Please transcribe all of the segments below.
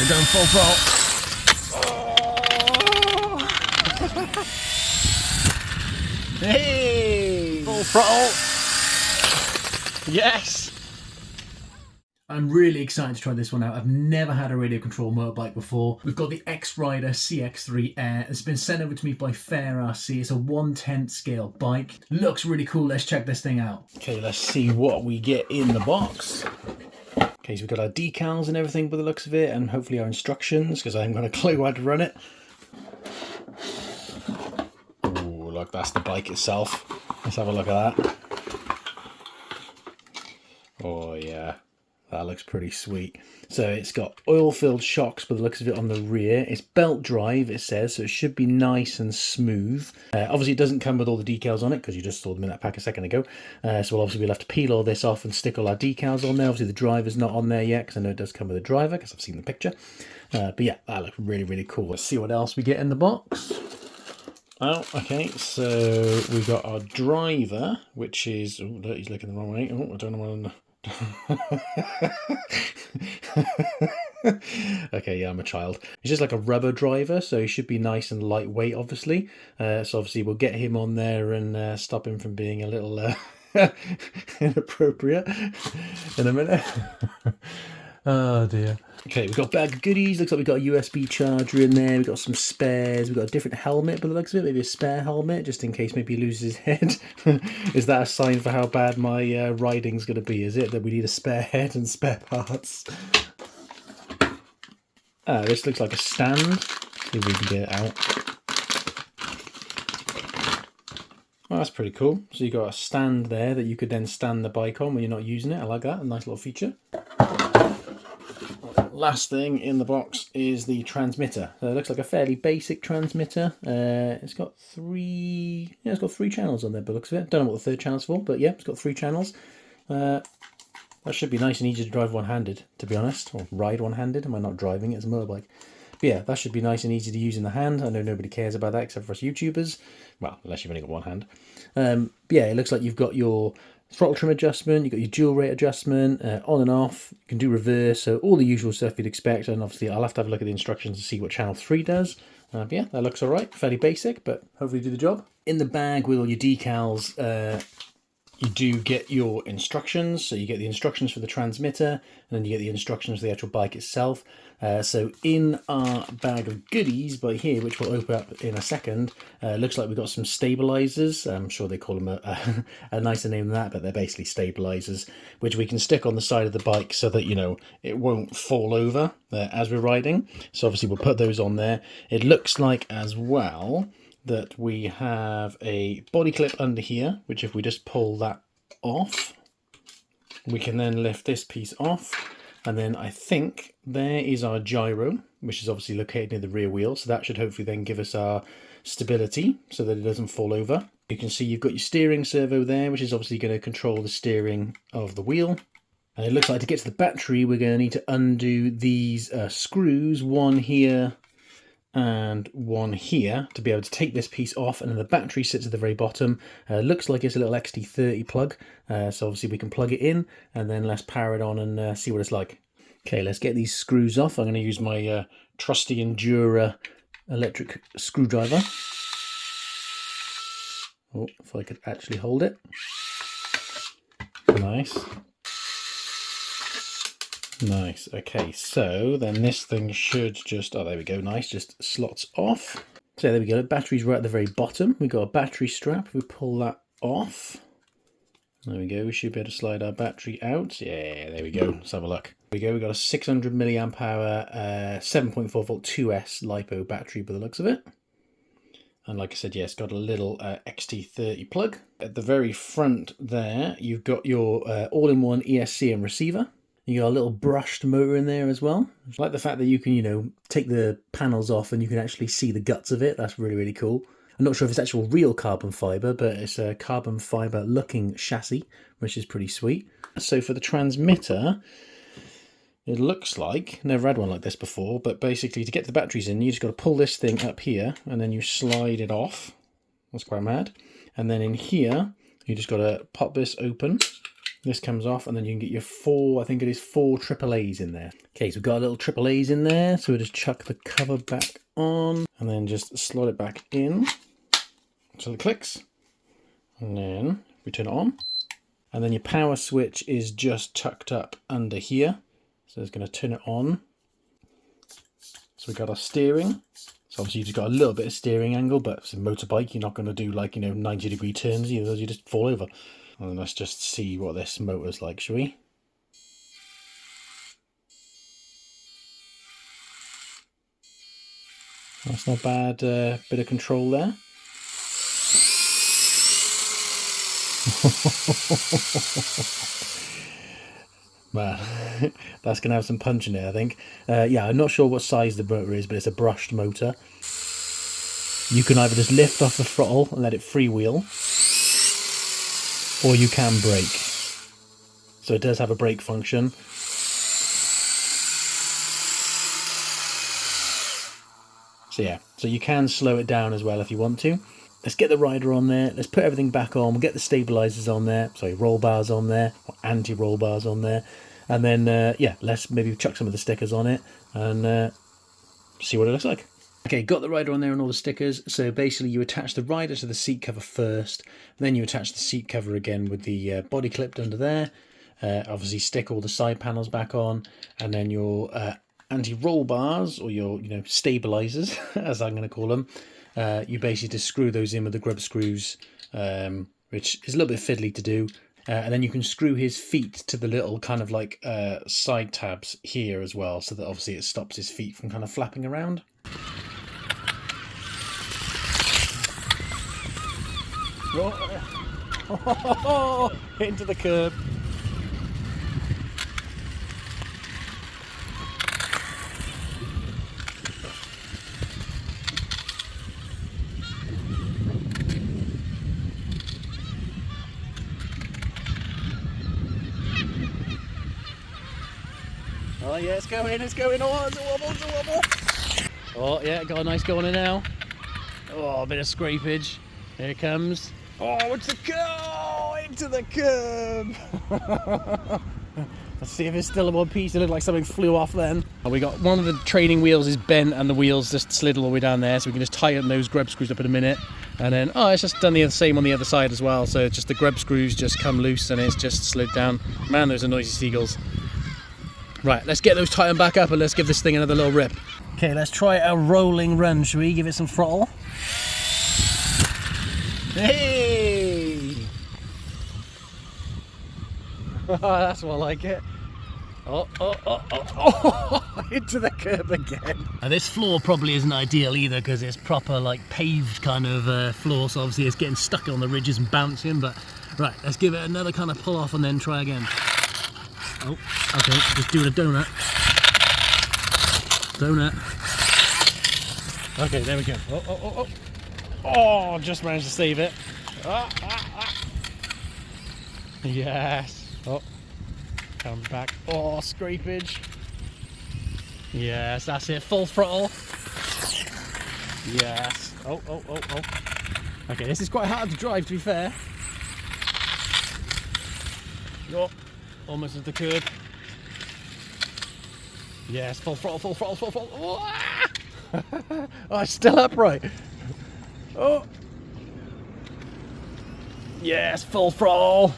we're going full throttle. Hey! Full throttle. Yes! I'm really excited to try this one out. I've never had a radio control motorbike before. We've got the X-Rider CX3 Air. It's been sent over to me by FMS RC. It's a 1/10 scale bike. Looks really cool. Let's check this thing out. Okay, let's see what we get in the box. Okay, so we've got our decals and everything by the looks of it, and hopefully our instructions, because I haven't got a clue how to run it. Ooh, look, that's the bike itself. Let's have a look at that. Oh yeah, that looks pretty sweet. So it's got oil-filled shocks by the looks of it on the rear. It's belt drive, it says, so it should be nice and smooth. Obviously it doesn't come with all the decals on it, because you just saw them in that pack a second ago. So we'll have to peel all this off and stick all our decals on there. Obviously the driver's not on there yet, because I know it does come with a driver, because I've seen the picture. But yeah, that looks really, really cool. Let's see what else we get in the box. Oh, okay, so we got our driver, which is... Oh, he's looking the wrong way. Oh, I don't know what... Okay, yeah, I'm a child. It's just like a rubber driver, so he should be nice and lightweight, obviously. So obviously we'll get him on there and stop him from being a little inappropriate in a minute. Oh dear. Okay, we've got a bag of goodies. Looks like we've got a USB charger in there. We've got some spares. We've got a different helmet by the looks of it. Maybe a spare helmet, just in case maybe he loses his head. Is that a sign for how bad my riding's going to be? Is it that we need a spare head and spare parts? This looks like a stand. See if we can get it out. Well, that's pretty cool. So you've got a stand there that you could then stand the bike on when you're not using it. I like that. A nice little feature. Last thing in the box is the transmitter. So it looks like a fairly basic transmitter. It's got three channels on there by the looks of it. Don't know what the third channel's for, but yeah, it's got 3 channels. That should be nice and easy to drive one-handed, to be honest, or ride one-handed. Am I not driving it? It's a motorbike. But yeah, that should be nice and easy to use in the hand. I know nobody cares about that except for us YouTubers. Well, unless you've only got one hand. But yeah, it looks like you've got your throttle trim adjustment, you've got your dual rate adjustment, on and off, you can do reverse, so all the usual stuff you'd expect. And obviously I'll have to have a look at the instructions to see what channel 3 does. But yeah, that looks alright, fairly basic, but hopefully do the job. In the bag with all your decals, you do get your instructions. So you get the instructions for the transmitter, and then you get the instructions for the actual bike itself. So in our bag of goodies by here, which we'll open up in a second, looks like we've got some stabilizers. I'm sure they call them a nicer name than that, but they're basically stabilizers, which we can stick on the side of the bike so that, you know, it won't fall over as we're riding. So obviously we'll put those on there. It looks like as well that we have a body clip under here, which if we just pull that off, we can then lift this piece off. And then I think there is our gyro, which is obviously located near the rear wheel. So that should hopefully then give us our stability so that it doesn't fall over. You can see you've got your steering servo there, which is obviously going to control the steering of the wheel. And it looks like to get to the battery, we're going to need to undo these screws, one here and one here, to be able to take this piece off. And then the battery sits at the very bottom. Looks like it's a little XT30 plug, so obviously we can plug it in and then let's power it on and see what it's like. Okay, let's get these screws off. I'm going to use my trusty Endura electric screwdriver. Oh, if I could actually hold it. Nice. Nice. Okay, so then this thing should just, oh, there we go, nice, just slots off. So there we go, the battery's right at the very bottom. We've got a battery strap. We pull that off. There we go, we should be able to slide our battery out. Yeah, there we go, let's have a look. There we go, we've got a 600 milliamp hour, 7.4 volt 2S LiPo battery by the looks of it. And like I said, yeah, it's got a little XT30 plug. At the very front there, you've got your all-in-one ESC and receiver. You got a little brushed motor in there as well. I like the fact that you can, you know, take the panels off and you can actually see the guts of it. That's really, really cool. I'm not sure if it's actual real carbon fibre, but it's a carbon fibre looking chassis, which is pretty sweet. So for the transmitter, it looks like, never had one like this before, but basically to get the batteries in, you just got to pull this thing up here and then you slide it off. That's quite mad. And then in here, you just got to pop this open. This comes off, and then you can get your 4, I think it is 4 AAAs in there. Okay, so we've got a little AAAs in there, so we'll just chuck the cover back on, and then just slot it back in until it clicks. And then we turn it on. And then your power switch is just tucked up under here. So it's going to turn it on. So we've got our steering. So obviously you've got a little bit of steering angle, but it's a motorbike. You're not going to do like, 90-degree turns either. You just fall over. And let's just see what this motor's like, shall we? That's not bad. Bit of control there. Man, that's going to have some punch in it, I think. Yeah, I'm not sure what size the motor is, but it's a brushed motor. You can either just lift off the throttle and let it freewheel, or you can brake. So it does have a brake function. So yeah, so you can slow it down as well if you want to. Let's get the rider on there. Let's put everything back on. We'll get the stabilizers on there. Sorry, roll bars on there, or anti-roll bars on there. And then, yeah, let's maybe chuck some of the stickers on it and see what it looks like. Okay, got the rider on there and all the stickers. So basically you attach the rider to the seat cover first. Then you attach the seat cover again with the body clipped under there. Obviously stick all the side panels back on. And then your anti-roll bars, or your stabilizers, as I'm going to call them. You basically just screw those in with the grub screws, which is a little bit fiddly to do. And then you can screw his feet to the little kind of like side tabs here as well, so that obviously it stops his feet from kind of flapping around. Oh, into the curb. Oh yeah, it's going, oh, it's a wobble, it's a wobble. Oh yeah, got a nice go on it now. Oh, a bit of scrapage. Here it comes. Oh, it's the curb! Oh, into the curb! Let's see if it's still in one piece. It looked like something flew off then. And we got one of the training wheels is bent and the wheels just slid all the way down there, so we can just tighten those grub screws up in a minute. And then, oh, it's just done the same on the other side as well. So it's just the grub screws just come loose and it's just slid down. Man, those are noisy seagulls. Right, let's get those tightened back up and let's give this thing another little rip. Okay, let's try a rolling run, shall we? Give it some throttle. Hey! That's more like it. Oh, into the curb again. And this floor probably isn't ideal either because it's proper like paved kind of floor, so obviously it's getting stuck on the ridges and bouncing, but right, let's give it another kind of pull off and then try again. Oh, okay, just doing a donut. Okay, there we go. Oh, just managed to save it. Yes. Oh, come back. Oh, scrapage. Yes, that's it. Full throttle. Yes. Oh. Okay, this is quite hard to drive, to be fair. Oh, almost at the curb. Yes, full throttle. Oh, oh, it's still upright. Oh. Yes, full throttle.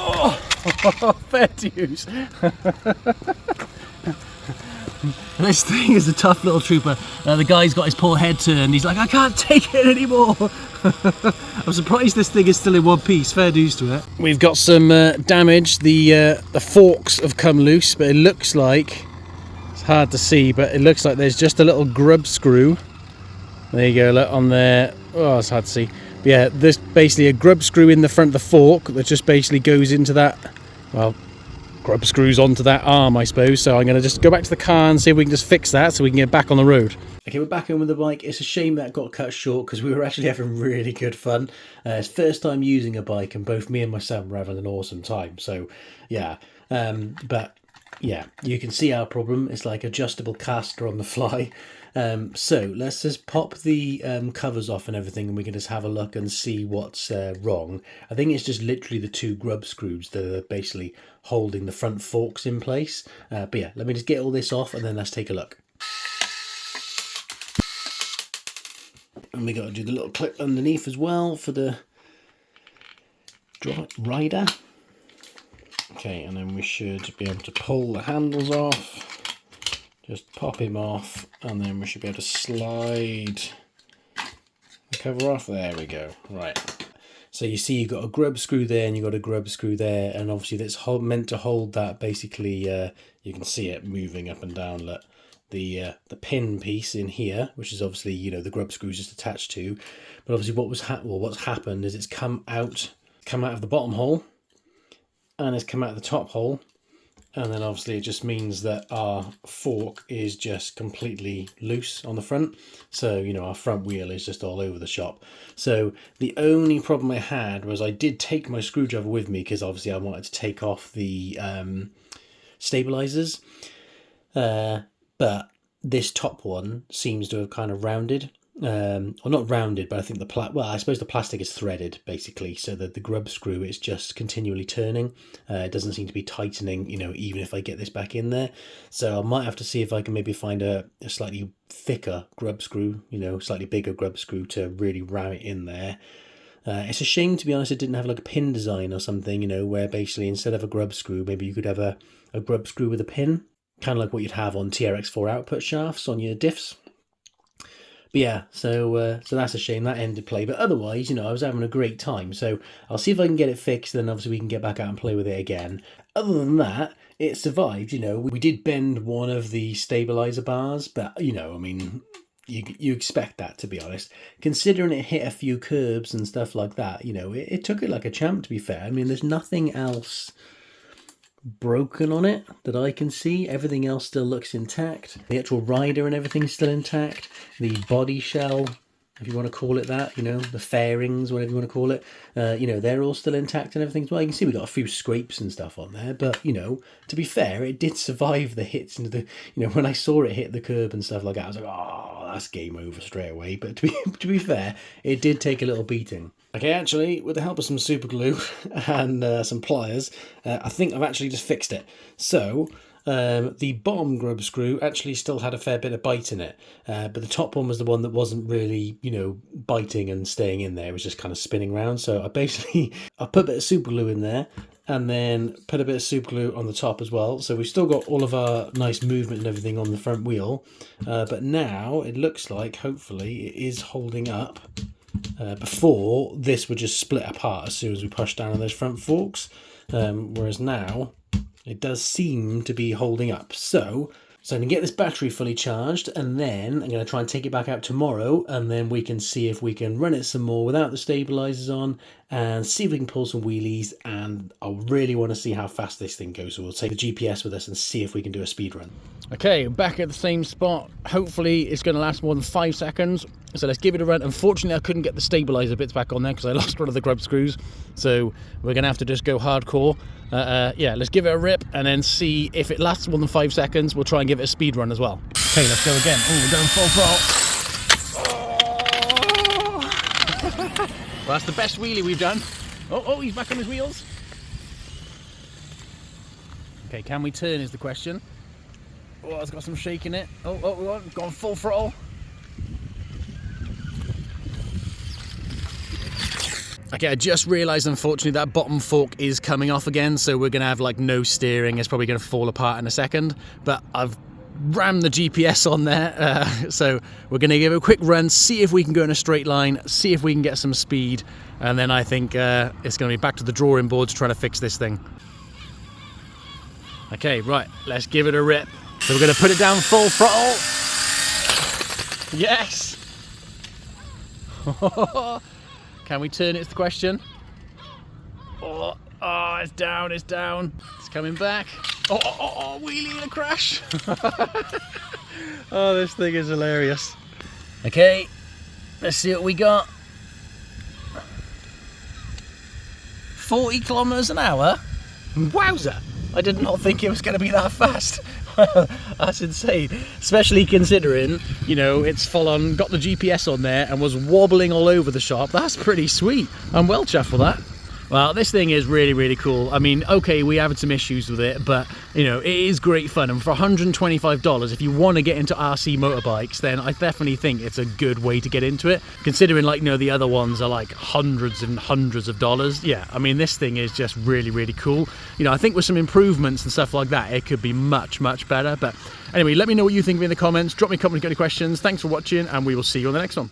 Oh, fair dues. This thing is a tough little trooper. The guy's got his poor head turned. He's like, I can't take it anymore. I'm surprised this thing is still in one piece. Fair dues to it. We've got some damage. The forks have come loose, but it looks like, it's hard to see, but it looks like there's just a little grub screw. There you go, look on there. Oh, it's hard to see. But yeah, there's basically a grub screw in the front of the fork that just basically goes into that, well, grub screws onto that arm, I suppose. So I'm going to just go back to the car and see if we can just fix that so we can get back on the road. Okay, we're back in with the bike. It's a shame that got cut short because we were actually having really good fun. It's first time using a bike and both me and my son were having an awesome time. So yeah, but yeah, you can see our problem. It's like adjustable caster on the fly. So let's just pop the covers off and everything, and we can just have a look and see what's wrong. I think it's just literally the 2 grub screws that are basically holding the front forks in place. But yeah, let me just get all this off and then let's take a look. And we got to do the little clip underneath as well for the rider. Okay, and then we should be able to pull the handles off. Just pop him off, and then we should be able to slide the cover off. There we go. Right. So you see you've got a grub screw there and you've got a grub screw there, and obviously that's meant to hold that basically, you can see it moving up and down. Look. The pin piece in here, which is obviously, you know, the grub screw is just attached to, but obviously what's happened is it's come out of the bottom hole and it's come out of the top hole, and then obviously it just means that our fork is just completely loose on the front, so you know our front wheel is just all over the shop. So the only problem I had was I did take my screwdriver with me because obviously I wanted to take off the stabilizers. But this top one seems to have kind of rounded, or not rounded, but I think I suppose the plastic is threaded basically, so that the grub screw is just continually turning. It doesn't seem to be tightening, you know, even if I get this back in there. So I might have to see if I can maybe find a slightly thicker grub screw, you know, slightly bigger grub screw to really ram it in there. It's a shame, to be honest, it didn't have like a pin design or something, you know, where basically instead of a grub screw, maybe you could have a grub screw with a pin. Kind of like what you'd have on TRX4 output shafts on your diffs. But yeah, so that's a shame, that ended play. But otherwise, you know, I was having a great time. So I'll see if I can get it fixed, then obviously we can get back out and play with it again. Other than that, it survived, you know. We did bend one of the stabilizer bars, but, you know, I mean, you expect that, to be honest. Considering it hit a few curbs and stuff like that, you know, it took it like a champ, to be fair. I mean, there's nothing else broken on it that I can see. Everything else still looks intact. The actual rider and everything is still intact. The body shell, if you want to call it that, you know, the fairings, whatever you want to call it, you know, they're all still intact and everything as well. You can see we got a few scrapes and stuff on there, but, you know, to be fair, it did survive the hits into the, you know, when I saw it hit the curb and stuff like that, I was like, oh, that's game over straight away. But to be fair, it did take a little beating. Okay, actually, with the help of some super glue and some pliers, I think I've actually just fixed it. So, the bottom grub screw actually still had a fair bit of bite in it, but the top one was the one that wasn't really, you know, biting and staying in there. It was just kind of spinning around. So I put a bit of super glue in there and then put a bit of super glue on the top as well. So we've still got all of our nice movement and everything on the front wheel, but now it looks like, hopefully, it is holding up. Before, this would just split apart as soon as we push down on those front forks, whereas now it does seem to be holding up. So I'm going to get this battery fully charged, and then I'm going to try and take it back out tomorrow, and then we can see if we can run it some more without the stabilizers on and see if we can pull some wheelies. And I really want to see how fast this thing goes, so we'll take the GPS with us and see if we can do a speed run. Okay, back at the same spot. Hopefully it's going to last more than 5 seconds, so let's give it a run. Unfortunately, I couldn't get the stabilizer bits back on there because I lost one of the grub screws, so we're going to have to just go hardcore. Yeah, let's give it a rip and then see if it lasts more than 5 seconds. We'll try and give it a speed run as well. Okay, let's go again. Oh, we're going full throttle. Oh. Well, that's the best wheelie we've done. Oh, he's back on his wheels. Okay, can we turn is the question. Oh, it's got some shake in it. Oh, gone full throttle. Okay, I just realised, unfortunately, that bottom fork is coming off again, so we're going to have, like, no steering. It's probably going to fall apart in a second, but I've rammed the GPS on there, so we're going to give it a quick run, see if we can go in a straight line, see if we can get some speed, and then I think it's going to be back to the drawing board to try to fix this thing. Okay, right, let's give it a rip. So we're going to put it down full throttle. Yes! Can we turn it is the question. Oh, it's down, it's down. It's coming back. Oh, wheelie and a crash. Oh, this thing is hilarious. Okay, let's see what we got. 40 kilometers an hour? Wowza! I did not think it was going to be that fast. That's insane, especially considering, you know, it's full on, got the GPS on there and was wobbling all over the shop. That's pretty sweet. I'm well chuffed for that. Well, this thing is really, really cool. I mean, okay, we had some issues with it, but, you know, it is great fun. And for $125, if you want to get into RC motorbikes, then I definitely think it's a good way to get into it. Considering, like, you know, the other ones are like hundreds and hundreds of dollars. Yeah, I mean, this thing is just really, really cool. You know, I think with some improvements and stuff like that, it could be much, much better. But anyway, let me know what you think in the comments. Drop me a comment if you've got any questions. Thanks for watching, and we will see you on the next one.